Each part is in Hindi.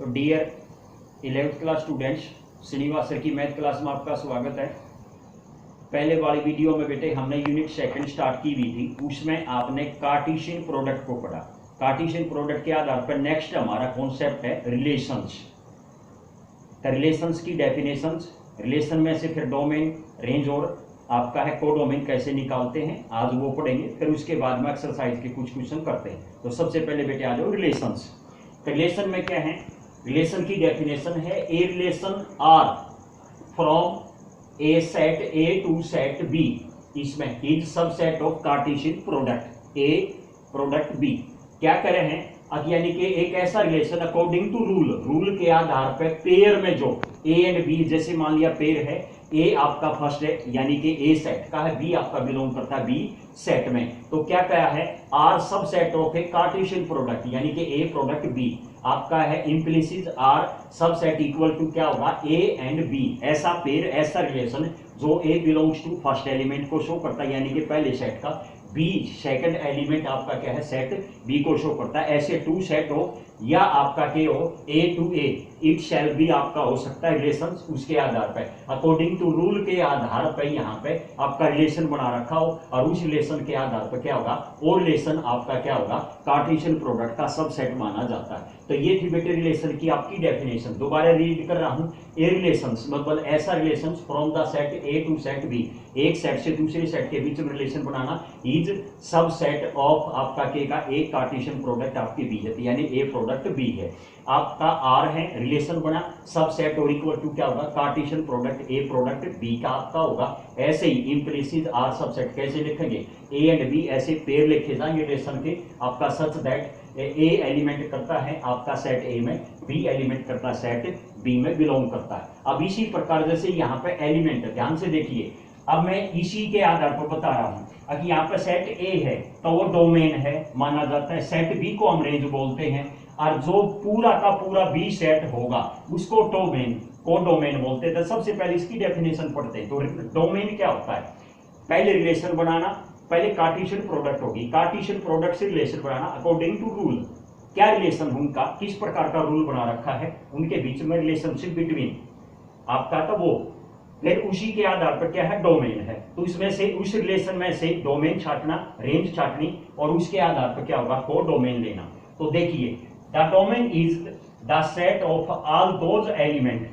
तो dear 11th class students, Srinivas sir की मैथ क्लास में आपका स्वागत है। पहले वाली वीडियो में बेटे हमने यूनिट सेकंड स्टार्ट की हुई थी, उसमें आपने कार्टेशियन प्रोडक्ट को पढ़ा। कार्टेशियन प्रोडक्ट के आधार पर नेक्स्ट हमारा कॉन्सेप्ट है रिलेशंस। रिलेशंस की डेफिनेशंस, रिलेशन में से फिर डोमेन, रेंज और आपका है कोडोमेन कैसे निकालते हैं, आज वो पढ़ेंगे। फिर उसके बाद में एक्सरसाइज के कुछ क्वेश्चन करते हैं। तो सबसे पहले बेटे आ जाओ रिलेशंस। रिलेशन में क्या है? रिलेशन की डेफिनेशन है A relation R from A set A to set B, इसमें is subset of Cartesian product A product B. क्या करें हैं? अब यानी कि एक ऐसा रिलेशन अकॉर्डिंग टू रूल के आधार पर पेयर में जो ए एंड बी, जैसे मान लिया पेयर है ए आपका फर्स्ट है यानी कि ए सेट का है, बी आपका बिलोंग करता है बी सेट में, तो क्या कहा है? R subset of A cartesian product यानी कि ए प्रोडक्ट बी आपका है implicit R subset equal to क्या होगा? A and B. ऐसा पेयर, ऐसा रिलेशन जो A belongs to first element को शो करता है यानी कि पहले सेट का, बी सेकंड एलिमेंट आपका क्या है? सेट बी को शो करता है। ऐसे टू सेट हो या आपका क्या हो? A to A, it shall be आपका हो सकता है रिलेशन उसके आधार पर, अकॉर्डिंग टू रूल के आधार पर यहाँ पे आपका रिलेशन बना रखा हो और उस रिलेशन के आधार पर क्या होगा? वो रिलेशन आपका क्या होगा? कार्टेशियन प्रोडक्ट का सबसेट माना जाता है। तो ये थी बेटे रिलेशन की आपकी डेफिनेशन। दोबारा रीड कर रहा हूं। ए रिलेशंस मतलब ऐसा relation from the set A to set B, एक सेट से दूसरे सेट के बीच में रिलेशन बनाना, इज सबसेट ऑफ आपका के का एक कार्टेशियन प्रोडक्ट आपकी बी है, यानी ए प्रोडक्ट बी है। आपका आर है, रिलेशन बना सबसेट और इक्वल टू क्या होगा? Cartesian product A product B का आपका होगा। ऐसे ही इम्प्लिसिट आर सबसेट कैसे लिखेंगे? ए एंड बी ऐसे पेयर लिखे जाएंगे रिलेशन के आपका, सच दैट ए एलिमेंट करता है आपका सेट ए में, बी एलिमेंट करता है सेट बी में बिलोंग करता है। अब इसी प्रकार जैसे यहाँ पे एलिमेंट, ध्यान से देखिए, अब मैं इसी के आधार पर बता रहा हूं। अगर यहाँ पे सेट ए है तो वो डोमेन है माना जाता है, सेट बी को हम रेंज बोलते हैं, और जो पूरा का पूरा बी सेट होगा उसको डोमेन को डोमेन बोलते हैं। तो सबसे पहले इसकी डेफिनेशन पढ़ते हैं। तो डोमेन क्या होता है? पहले रिलेशन बनाना, पहले कार्टेशियन प्रोडक्ट होगी, कार्टेशियन प्रोडक्ट से रिलेशन बनाना अकॉर्डिंग टू रूल। क्या रिलेशन उनका, किस प्रकार का रूल बना रखा है उनके बीच में रिलेशनशिप बिटवीन आपका, तो वो फिर उसी के आधार पर क्या है? डोमेन है। तो इसमें से उस रिलेशन में से डोमेन छाटना, रेंज छाटनी और उसके आधार पर क्या होगा? को डोमेन लेना। तो देखिए, the domain is the set of all those element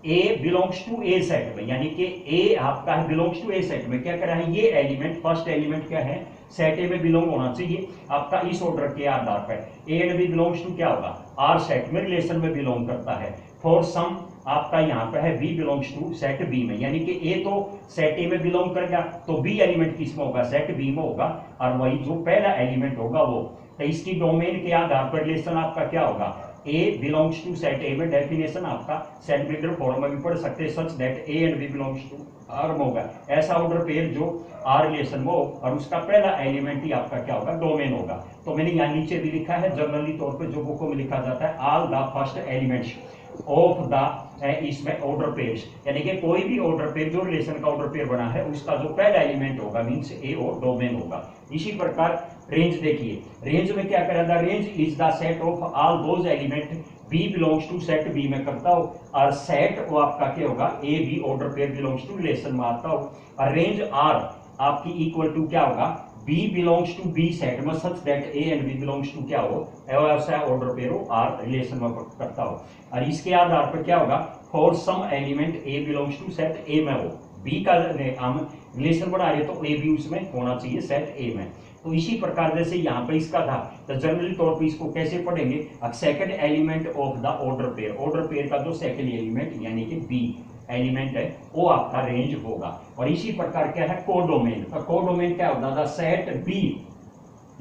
A belongs to A set में, यानी कि ए आपका है बिलोंग्स टू ए सेट में। क्या करा है? ये एलिमेंट, फर्स्ट एलिमेंट क्या है? सेट ए में बिलोंग होना चाहिए आपका, इस ऑर्डर के आधार पर। A and B belongs to क्या होगा? आर सेट में रिलेशन में बिलोंग करता है। फॉर सम आपका यहाँ पे है B belongs to set B में, यानी कि ए तो सेट ए में बिलोंग करेगा तो बी एलिमेंट किस में होगा? सेट बी में होगा, और वही जो पहला एलिमेंट होगा वो। तो इसकी डोमेन के आधार पर रिलेशन आपका क्या होगा? ए बिलोंग्स टू सेट ए में डेफिनेशन आपका सेट बिल्डर फॉर्म में भी पढ़ सकते हैं, such that A and B belongs to R में होगा। ऐसा ऑर्डर पेयर जो आर रिलेशन में हो और उसका पहला एलिमेंट ही आपका क्या होगा? डोमेन होगा। तो मैंने यहाँ नीचे भी लिखा है, जनरली तौर पे जो बुकों में लिखा जाता है, all the first elements of the, इसमें ऑर्डर पेयर्स, यानी कि कोई भी ऑर्डर पेयर जो रिलेशन का ऑर्डर पेयर बना है उसका जो पहला एलिमेंट होगा मींस ए और डोमेन होगा। इसी प्रकार रेंज देखिए, रेंज में क्या करा था? Range is the set of all those element B belongs to set B में करता हो, और सेट वो आपका क्या होगा? A B order pair belongs to relation में आता हो, और रेंज आर आपकी इक्वल टू क्या होगा? B belongs to B set में, such that A and B belongs to क्या हो? ऐसा ऑर्डर पेयर हो आर रिलेशन में करता हो। और इसके आधार पर क्या होगा? For some element A belongs to set A में हो, बी का हम रिलेशन बना रहे तो ए भी उसमें होना चाहिए सेट ए में। तो इसी प्रकार जैसे यहाँ पे इसका था, तो जनरली तौर पे इसको कैसे पढ़ेंगे? अब second element of the order pair, order pair का जो सेकंड एलिमेंट यानी कि बी एलिमेंट है वो आपका रेंज होगा। और इसी प्रकार क्या है? कोडोमेन। तो कोडोमेन क्या होगा? The set B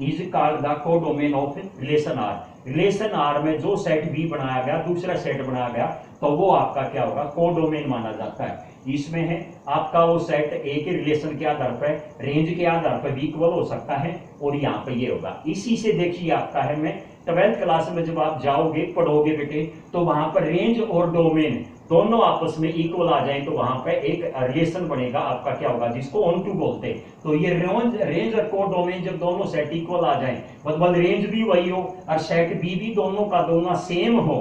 is called the codomain of relation R. Relation R में जो सेट बी बनाया गया, दूसरा सेट बनाया गया, तो वो आपका क्या होगा? कोडोमेन माना जाता है। इसमें है आपका वो सेट ए के रिलेशन के आधार पर, रेंज के आधार पर भी इक्वल हो सकता है, और यहाँ पे ये होगा। इसी से देखिए आपका है, मैं 12th क्लास में जब आप जाओगे पढ़ोगे बेटे, तो वहां पर रेंज और डोमेन दोनों आपस में इक्वल आ जाए तो वहां पे एक रिलेशन बनेगा आपका क्या होगा? जिसको ऑन टू बोलते हैं। तो ये रेंज और को डोमेन जब दोनों सेट इक्वल आ जाए, मतलब रेंज भी वही हो और सेट बी भी दोनों का दोनों सेम हो,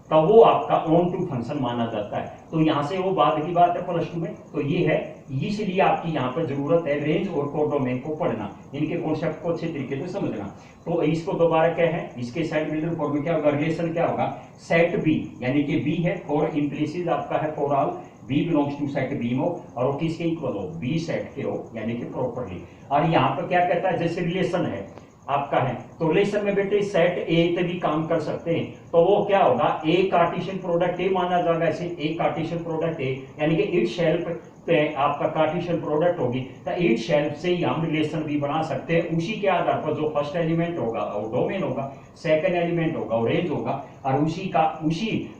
तो वो आपका ऑन टू फंक्शन माना जाता है। तो यहाँ से वो बाद की बात है प्लस 2 में, तो ये है, इसलिए आपकी यहाँ पर जरूरत है रेंज और कोडोमेन को पढ़ना, इनके कॉन्सेप्ट को अच्छे तरीके से समझना। तो इसको दोबारा क्या है, इसके सेट बिल्डर फॉर्म में क्या होगा, रिलेशन क्या होगा, सेट बी, यानी कि बी है फॉर इम्प्लिसिट आपका है for all B belongs to set B हो, और वो किसके इक्वल हो, बी सेट के हो, यानी कि प्रॉपर्ली। और यहाँ पर क्या कहता है, जैसे रिलेशन है आपका है, तो रिलेशन में बेटे सेट ए पे भी काम कर सकते हैं, तो वो क्या होगा, ए कार्टेशियन प्रोडक्ट ए माना जाएगा, ऐसे ए कार्टेशियन प्रोडक्ट ए, यानी कि इट शेल्फ पे आपका कार्टेशियन प्रोडक्ट होगी, तो इट शेल्फ से ही हम रिलेशन भी बना सकते हैं। उसी के आधार पर जो फर्स्ट एलिमेंट होगा वो डोमेन होगा, सेकंड एलिमेंट होगा वो रेंज होगा, और उसी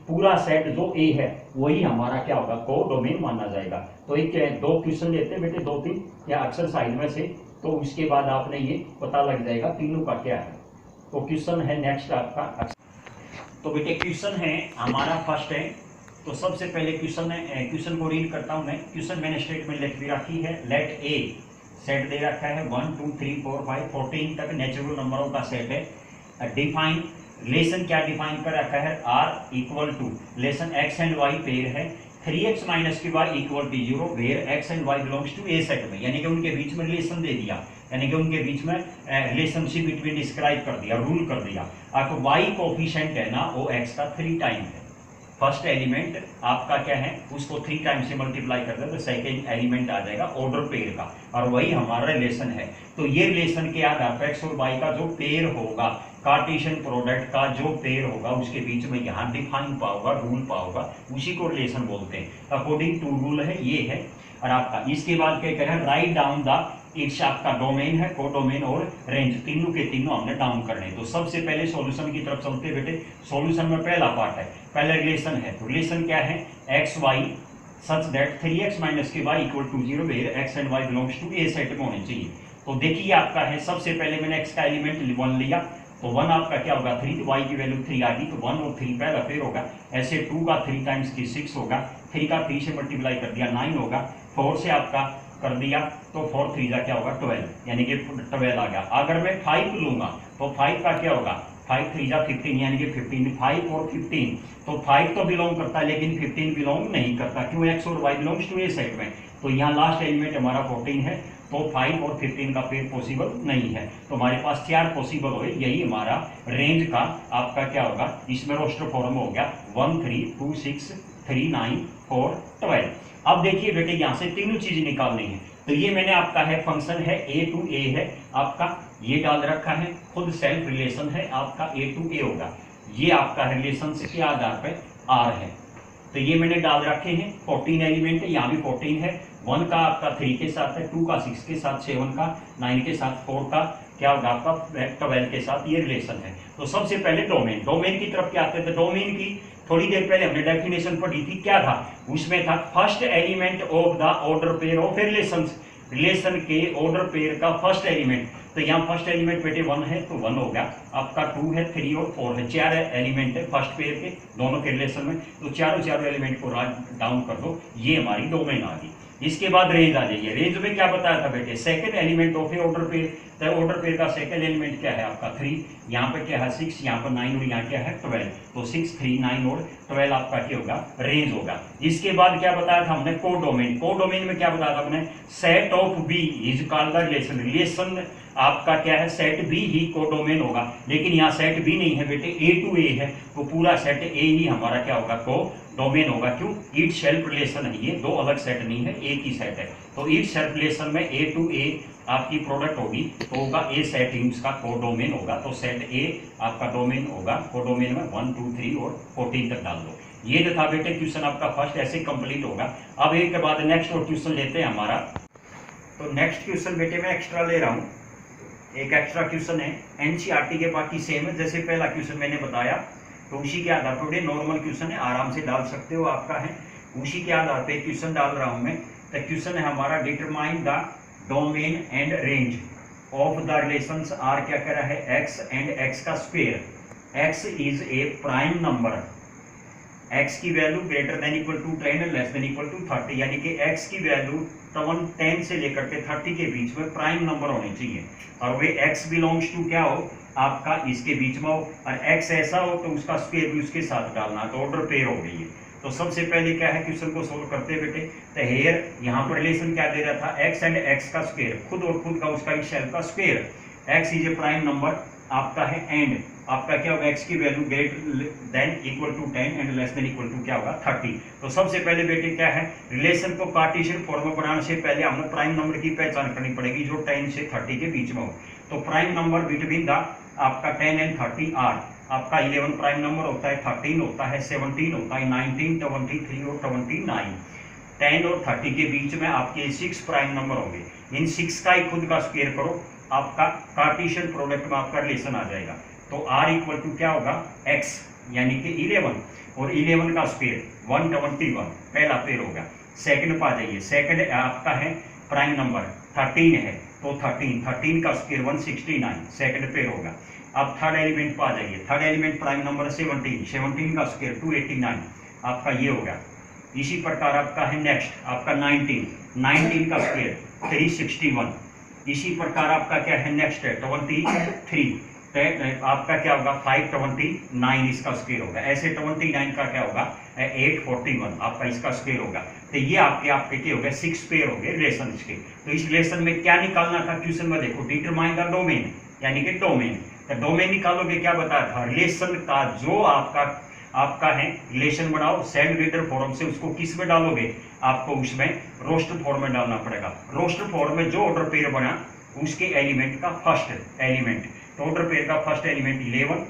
पूरा सेट जो ए है वही हमारा क्या होगा, को डोमेन माना जाएगा। तो एक 2 क्वेश्चन लेते हैं बेटे, 2-3 या एक्सरसाइज में से, तो उसके बाद आपने ये पता लग जाएगा तीनों का क्या है। तो क्वेश्चन है नेक्स्ट आपका, तो बेटे क्वेश्चन है हमारा फर्स्ट है, तो सबसे पहले क्वेश्चन को रीड करता हूं मैं। क्वेश्चन मैंने स्टेटमेंट लिख भी रखी है, लेट ए सेट दे रखा है 1 2 3 4 5 14 तक नेचुरल नंबरों का सेट है। डिफाइन रिलेशन क्या डिफाइन कर रखा है, R equal to relation X and Y pair है 3x माइनस की Y equal to 0 where x and y belongs to A set में, यानी कि उनके बीच में रिलेशन दे दिया, यानी कि उनके बीच में रिलेशनशिप बिटवीन डिस्क्राइब कर दिया, रूल कर दिया। आपको y कोफिशिएंट है ना, वो x का 3 टाइम है। फर्स्ट एलिमेंट आपका क्या है, उसको 3 टाइम से मल्टीप्लाई कर दे तो सेकेंड एलिमेंट आ जाएगा ऑर्डर पेयर का, और वही हमारा रिलेशन है। तो ये रिलेशन के आधार पर x और y का जो पेयर होगा, कार्टेशियन प्रोडक्ट का जो पेयर होगा, उसके बीच में यहाँ डिफाइन पाओगा, रूल पाओगा, उसी को रिलेशन बोलते हैं। अकॉर्डिंग टू रूल है, ये है। और आपका इसके बाद क्या करें, राइट डाउन द इट्स आपका डोमेन है, कोडोमेन और रेंज, तीनों के तीनों हमने डाउन करने। तो सबसे पहले सॉल्यूशन की तरफ चलते बेटे। सॉल्यूशन में पहला पार्ट है, पहला रिलेशन है, तो रिलेशन क्या है, X Y such that 3x minus के Y equal to 0 where x and y belongs to A set में होने चाहिए। तो देखिए आपका है, सबसे पहले मैंने x का एलिमेंट 1 लिया, तो 1 आपका क्या होगा 3, तो y की वैल्यू 3 आ गई, तो 1 और 3 पहला पेयर होगा। ऐसे 2 का 3 टाइम्स 3 6 होगा, 3 का 3 से मल्टीप्लाई कर दिया 9 होगा, 4 से आपका कर दिया तो 4 3 का क्या होगा 12, यानी कि 12 आ गया। अगर मैं 5 लूंगा तो 5 का क्या होगा, 5 3 जा 15, यानी कि 15, 5 और 15, तो 5 तो बिलोंग करता है लेकिन 15 बिलोंग नहीं करता, क्यों, x और y belongs to A set में। तो यहाँ लास्ट एलिमेंट हमारा 14 है, तो 5 और 15 का पेयर पॉसिबल नहीं है, तो हमारे पास 4 पॉसिबल हुए, यही हमारा रेंज का आपका क्या होगा, इसमें रोस्टर फॉर्म हो गया 1 3 2 6 3 9 4 12। अब देखिए बेटे, यहाँ से तीनों चीज निकालनी है, तो ये मैंने आपका है फंक्शन है a टू a है आपका, ये डाल रखा है, खुद सेल्फ रिलेशन है आपका a टू a होगा, ये आपका रिलेशन के आधार पर r है। तो ये मैंने डाल रखे हैं, 14 एलिमेंट है, यहाँ भी 14 है, 1 का आपका 3 के साथ है, 2 का 6 के साथ, 7 का 9 के साथ, 4 का क्या होगा आपका 12 के साथ, ये रिलेशन है। तो सबसे पहले डोमेन की तरफ क्या आते थे, डोमेन की थोड़ी देर पहले हमने डेफिनेशन पढ़ी थी, क्या था उसमें था, first element of the order pair of relation के ऑर्डर पेयर का फर्स्ट एलिमेंट। तो यहाँ फर्स्ट एलिमेंट बेटे 1 है, तो 1 हो गया आपका, 2 है, 3 और 4 है, 4 एलिमेंट है फर्स्ट पेयर के दोनों के रिलेशन में, तो चारों एलिमेंट को डाउन कर दो, ये हमारी डोमेन आ गई। इसके बाद रेंज आ जाइए, रेंज में क्या बताया था बेटे, second element of A order pair, तो ऑर्डर पेयर का सेकंड एलिमेंट क्या है आपका 3, यहाँ पे क्या है 6, यहाँ पर 9 और यहाँ क्या है 12, तो 6 3 9 और 12 आपका क्या होगा, रेंज होगा। इसके बाद क्या बताया था हमने, कोडोमेन में क्या बताया था हमने, set of B is called the relation आपका क्या है, सेट बी ही कोडोमेन होगा, लेकिन यहाँ सेट बी नहीं है बेटे, ए टू ए है, तो पूरा सेट ए ही हमारा क्या होगा, कोडोमेन होगा, क्यों, ईट सेल्फ रिलेशन है, ये दो अलग सेट नहीं है, एक ही सेट है। तो ईट सेल्फ रिलेशन में ए टू ए आपकी प्रोडक्ट होगी, तो होगा ए सेट ही उसका कोडोमेन होगा, तो सेट ए आपका डोमेन होगा, कोडोमेन में 1 2 3 और 14 तक डाल दो। ये जो था बेटे क्वेश्चन आपका फर्स्ट, ऐसे कंप्लीट होगा। अब एक के बाद नेक्स्ट और क्वेश्चन लेते हैं हमारा। तो नेक्स्ट क्वेश्चन बेटे मैं एक्स्ट्रा ले रहा हूँ, एक एक्स्ट्रा क्वेश्चन है, एनसीईआरटी के बाकी सेम है, जैसे पहला क्वेश्चन मैंने बताया, तो उसी के आधार पर नॉर्मल क्वेश्चन है, आराम से डाल सकते हो, आपका है उसी के आधार पर क्वेश्चन डाल रहा हूँ मैं। तो क्वेश्चन है हमारा, determine the domain and range of the relations R, क्या कह रहा है, x एंड x का square, x is a prime number x की value greater than equal to 10 and less than equal to 30, यानी कि x की वैल्यू 10 से लेकर के 30 के बीच में प्राइम नंबर होने चाहिए, और वे x बिलोंग्स टू क्या हो आपका इसके बीच में हो, और x ऐसा हो तो उसका स्क्वायर भी उसके साथ डालना, तो ऑर्डर पेयर हो गई है। तो सबसे पहले क्या है क्वेश्चन को सोल्व करते हैं बेटे, तो हेयर यहाँ पर रिलेशन क्या दे रहा था, x एंड x का स्क्वायर, खुद और खुद का उसका एक शेल का square, x is a prime number आपका है, एंड आपका क्या होगा x की value greater than equal to 10 and less than equal to क्या होगा 30। तो सबसे पहले बेटे क्या है, रिलेशन को कार्टेशियन फॉर्म में बनाने से पहले हमें प्राइम नंबर की पहचान करनी पड़ेगी जो 10 से 30 के बीच में हो। तो प्राइम नंबर बिटवीन द आपका 10 एंड 30 आर आपका 11 प्राइम नंबर होता है, 13 होता है, 17 होता है, 19, 23 और 29। 10 और 30 के बीच में आपके 6 प्राइम नंबर होंगे, इन 6 का ही खुद का स्क्वायर करो, आपका कार्टेशियन प्रोडक्ट में आपका रिलेशन आ जाएगा। तो r इक्वल टू क्या होगा x यानी कि 11, और 11 का स्क्वायर 121 पहला पेयर होगा। सेकंड पा जाइए, सेकंड आपका है प्राइम नंबर 13 है, तो 13 का स्क्वायर 169 सेकंड पेयर होगा। अब थर्ड एलिमेंट पा जाइए, थर्ड एलिमेंट प्राइम नंबर 17 का स्क्वायर 289 आपका ये होगा। इसी प्रकार आपका है नेक्स्ट आपका 19 का स्क्वायर 361। इसी प्रकार आपका क्या है नेक्स्ट है 23, आपका क्या होगा 529 इसका स्क्वायर होगा। ऐसे 29 का क्या होगा 841 आपका इसका स्क्वायर होगा। तो ये आपके क्या हो गए 6 पेयर हो गए रिलेशन के। तो इस रिलेशन में क्या निकालना था क्वेश्चन में, देखो डिटरमाइन द डोमेन, यानी कि डोमेन। तो डोमेन निकालोगे क्या बताया था, रिलेशन का जो आपका है रिलेशन बनाओ सेल ग्रेटर फॉर्म से, उसको किस में डालोगे, आपको उसमें रोस्टर फॉर्म में डालना पड़ेगा। रोस्टर फॉर्म में जो ऑर्डर पेयर बना उसके एलिमेंट का फर्स्ट एलिमेंट, तो ऑर्डर पेयर का फर्स्ट एलिमेंट 11,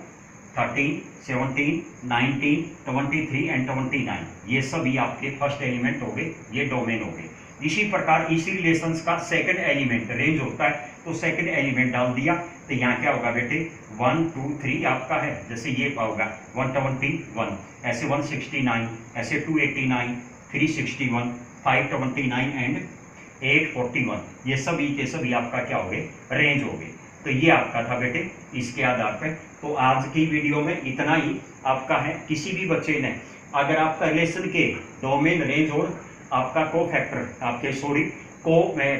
13, 17, 19, 23 एंड 29, ये सभी आपके फर्स्ट एलिमेंट हो गए, ये डोमेन हो गए। इसी प्रकार इसी रिलेशंस का सेकंड एलिमेंट रेंज होता है, तो सेकंड एलिमेंट डाल दिया, तो यहाँ क्या होगा बेटे 1, 2, 3 आपका है, जैसे ये होगा 121, ऐसे 169, ऐसे 289, 361, 529 एंड 841, ये सभी के सभी आपका क्या हो गए रेंज हो गए। तो ये आपका था बेटे इसके आधार पर। तो आज की वीडियो में इतना ही आपका है। किसी भी बच्चे ने अगर आपका रिलेशन के डोमेन रेंज और आपका कोफैक्टर आपके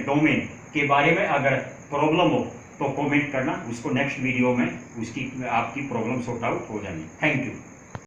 डोमेन के बारे में अगर प्रॉब्लम हो तो कमेंट करना, उसको नेक्स्ट वीडियो में उसकी आपकी प्रॉब्लम सॉर्ट आउट हो जाएगी। Thank you.